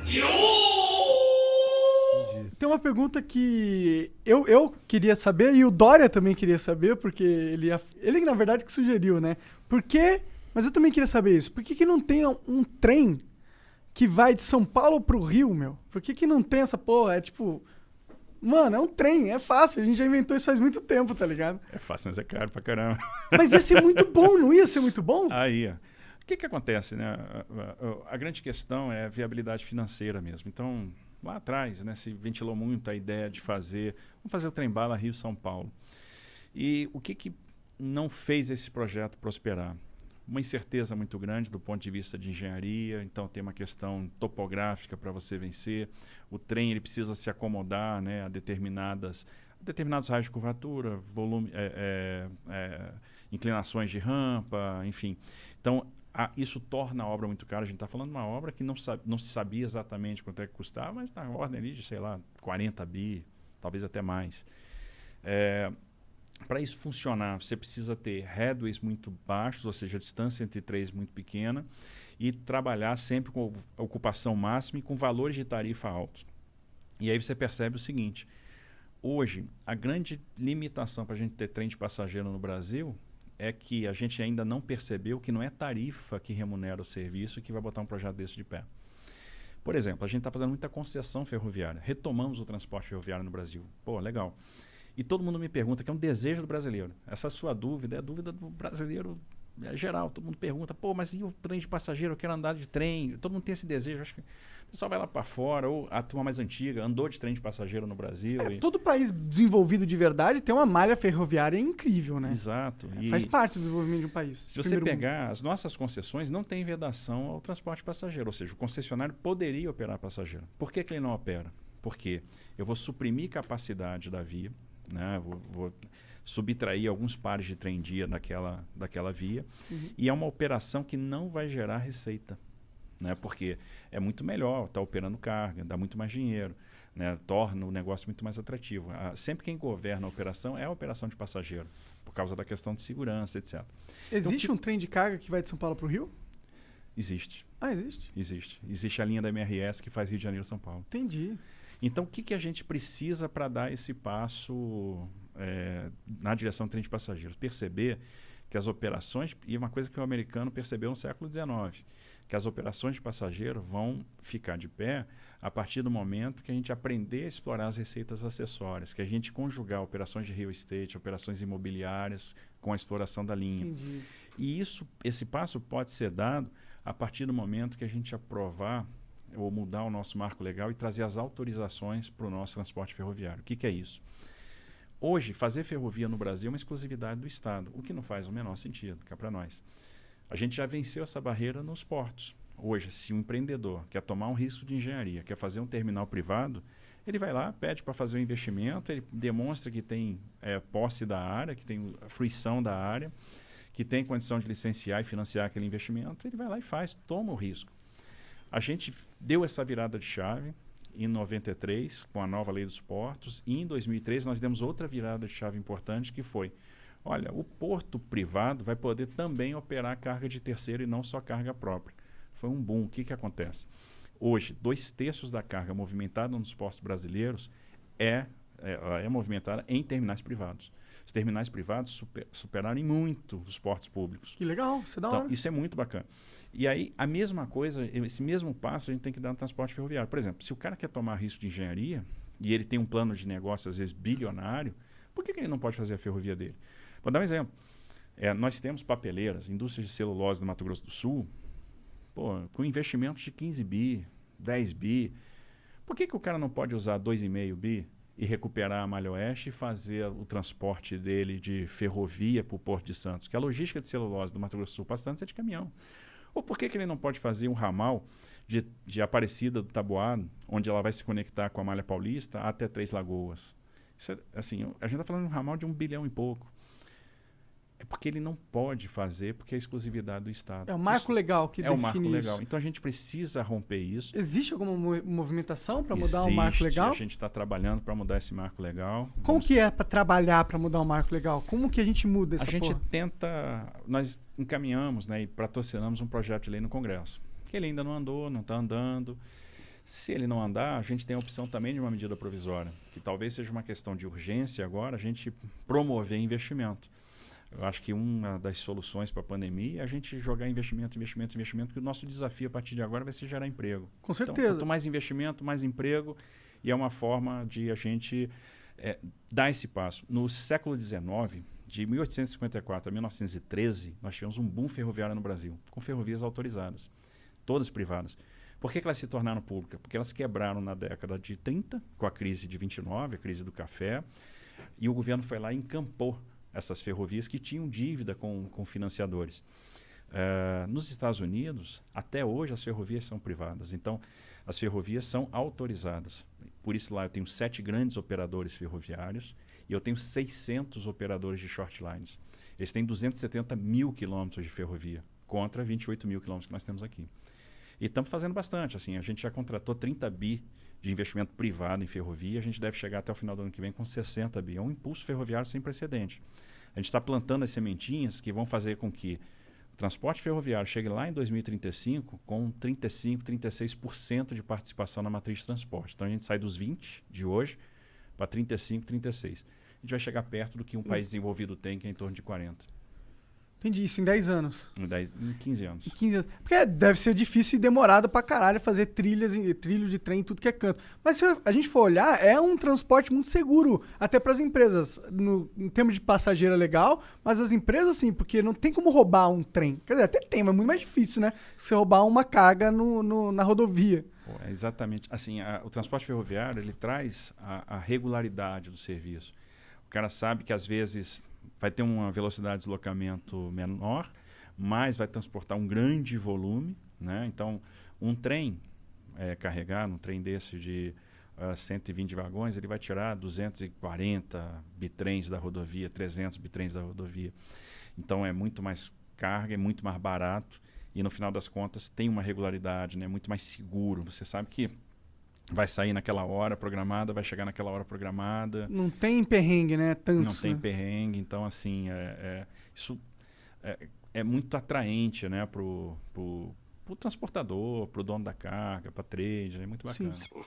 Entendi. Tem uma pergunta que eu queria saber e o Dória também queria saber, porque ele na verdade que sugeriu, né? Por quê? Mas eu também queria saber isso. Por que que não tem um trem que vai de São Paulo pro Rio, meu? Por que que não tem essa porra? É tipo... Mano, é um trem, é fácil. A gente já inventou isso faz muito tempo, tá ligado? É fácil, mas é caro pra caramba. Mas ia ser muito bom, não ia ser muito bom? Aí, ó. O que acontece, né? A grande questão é a viabilidade financeira mesmo. Então, lá atrás, né, se ventilou muito a ideia de vamos fazer o trem-bala Rio-São Paulo. E o que não fez esse projeto prosperar? Uma incerteza muito grande do ponto de vista de engenharia, então tem uma questão topográfica para você vencer. O trem ele precisa se acomodar, né, a determinados raios de curvatura, volume, inclinações de rampa, enfim. Então, isso torna a obra muito cara. A gente está falando de uma obra que não se sabia exatamente quanto é que custava, mas na ordem ali de, sei lá, 40 bi, talvez até mais. Para isso funcionar, você precisa ter headways muito baixos, ou seja, a distância entre três muito pequena, e trabalhar sempre com ocupação máxima e com valores de tarifa altos. E aí você percebe o seguinte: hoje, a grande limitação para a gente ter trem de passageiro no Brasil é que a gente ainda não percebeu que não é tarifa que remunera o serviço que vai botar um projeto desse de pé. Por exemplo, a gente está fazendo muita concessão ferroviária. Retomamos o transporte ferroviário no Brasil. Pô, legal. E todo mundo me pergunta, que é um desejo do brasileiro. Essa sua dúvida é a dúvida do brasileiro geral. Todo mundo pergunta, pô, mas e o trem de passageiro? Eu quero andar de trem. Todo mundo tem esse desejo. Acho que o pessoal vai lá para fora, ou a turma mais antiga andou de trem de passageiro no Brasil. Todo país desenvolvido de verdade tem uma malha ferroviária incrível, né? Exato. Faz parte do desenvolvimento de um país. Se você pegar as nossas concessões, não tem vedação ao transporte passageiro. Ou seja, o concessionário poderia operar passageiro. Por que ele não opera? Porque eu vou suprimir capacidade da via, né? Vou subtrair alguns pares de trem-dia daquela via, e é uma operação que não vai gerar receita, né? Porque é muito melhor estar operando carga, dá muito mais dinheiro, né? Torna o negócio muito mais atrativo. Sempre quem governa a operação é a operação de passageiro, por causa da questão de segurança, etc. Existe então, um trem de carga que vai de São Paulo para o Rio? Existe. Ah, existe? Existe. Existe a linha da MRS que faz Rio de Janeiro e São Paulo. Entendi. Então, o que a gente precisa para dar esse passo na direção do trem de passageiros? Perceber que as operações, e uma coisa que o americano percebeu no século XIX, que as operações de passageiro vão ficar de pé a partir do momento que a gente aprender a explorar as receitas acessórias, que a gente conjugar operações de real estate, operações imobiliárias com a exploração da linha. Entendi. E esse passo pode ser dado a partir do momento que a gente aprovar ou mudar o nosso marco legal e trazer as autorizações para o nosso transporte ferroviário. O que é isso? Hoje, fazer ferrovia no Brasil é uma exclusividade do Estado, o que não faz o menor sentido, cá para nós. A gente já venceu essa barreira nos portos. Hoje, se um empreendedor quer tomar um risco de engenharia, quer fazer um terminal privado, ele vai lá, pede para fazer um investimento, ele demonstra que tem posse da área, que tem fruição da área, que tem condição de licenciar e financiar aquele investimento, ele vai lá e faz, toma o risco. A gente deu essa virada de chave em 93, com a nova lei dos portos, e em 2003 nós demos outra virada de chave importante, que foi, olha, o porto privado vai poder também operar carga de terceiro e não só carga própria. Foi um boom. O que acontece? Hoje, 2/3 da carga movimentada nos portos brasileiros é movimentada em terminais privados. Os terminais privados superaram muito os portos públicos. Que legal, isso é da hora. Então, isso é muito bacana. E aí, a mesma coisa, esse mesmo passo a gente tem que dar no transporte ferroviário. Por exemplo, se o cara quer tomar risco de engenharia e ele tem um plano de negócio, às vezes, bilionário, por que ele não pode fazer a ferrovia dele? Vou dar um exemplo. Nós temos papeleiras, indústria de celulose do Mato Grosso do Sul, com investimentos de 15 bi, 10 bi. Por que o cara não pode usar 2,5 bi e recuperar a Malha Oeste e fazer o transporte dele de ferrovia para o Porto de Santos? Que a logística de celulose do Mato Grosso do Sul para Santos é de caminhão. Ou por que ele não pode fazer um ramal de Aparecida do Taboado, onde ela vai se conectar com a Malha Paulista até Três Lagoas? Isso assim, a gente está falando de um ramal de 1 bilhão e pouco. É porque ele não pode fazer, porque é exclusividade do Estado. É o marco legal que define isso. É o marco legal. Então a gente precisa romper isso. Existe alguma movimentação para mudar o marco legal? A gente está trabalhando para mudar esse marco legal. Como que é para trabalhar para mudar o marco legal? Como que a gente muda essa porra? A gente tenta... Nós encaminhamos, né, e patrocinamos um projeto de lei no Congresso. Que ele ainda não andou, não está andando. Se ele não andar, a gente tem a opção também de uma medida provisória, que talvez seja uma questão de urgência agora, a gente promover investimento. Eu acho que uma das soluções para a pandemia é a gente jogar investimento, que o nosso desafio a partir de agora vai ser gerar emprego. Com certeza. Então, quanto mais investimento, mais emprego, e é uma forma de a gente dar esse passo. No século XIX, de 1854 a 1913, nós tivemos um boom ferroviário no Brasil, com ferrovias autorizadas, todas privadas. Por que elas se tornaram públicas? Porque elas quebraram na década de 30, com a crise de 29, a crise do café, e o governo foi lá e encampou essas ferrovias que tinham dívida com financiadores. Nos Estados Unidos, até hoje, as ferrovias são privadas. Então, as ferrovias são autorizadas. Por isso, lá eu tenho 7 grandes operadores ferroviários e eu tenho 600 operadores de short lines. Eles têm 270 mil quilômetros de ferrovia, contra 28 mil quilômetros que nós temos aqui. E estamos fazendo bastante. Assim, a gente já contratou 30 bi de investimento privado em ferrovia. A gente deve chegar até o final do ano que vem com 60 bi. É um impulso ferroviário sem precedente. A gente está plantando as sementinhas que vão fazer com que o transporte ferroviário chegue lá em 2035 com 35%, 36% de participação na matriz de transporte. Então a gente sai dos 20% de hoje para 35%, 36%. A gente vai chegar perto do que um país desenvolvido tem, que é em torno de 40%. Entendi, isso em 10 anos. Em 15 anos. Em 15 anos. Porque deve ser difícil e demorado pra caralho fazer trilho de trem em tudo que é canto. Mas se a gente for olhar, é um transporte muito seguro, até pras empresas. Em termos de passageiro é legal, mas as empresas sim, porque não tem como roubar um trem. Quer dizer, até tem, mas é muito mais difícil, né? Você roubar uma carga na rodovia. Exatamente. Assim, o transporte ferroviário, ele traz a regularidade do serviço. O cara sabe que às vezes vai ter uma velocidade de deslocamento menor, mas vai transportar um grande volume, né? Então, um trem carregado, um trem desse de 120 vagões, ele vai tirar 240 bitrens da rodovia, 300 bitrens da rodovia. Então, é muito mais carga, é muito mais barato e, no final das contas, tem uma regularidade, né? Muito mais seguro. Você sabe que vai sair naquela hora programada, vai chegar naquela hora programada. Não tem perrengue, né? Tanto, não tem perrengue. Então, assim, isso é muito atraente, né? Pro transportador, pro dono da carga, para trade. É muito bacana. Sim.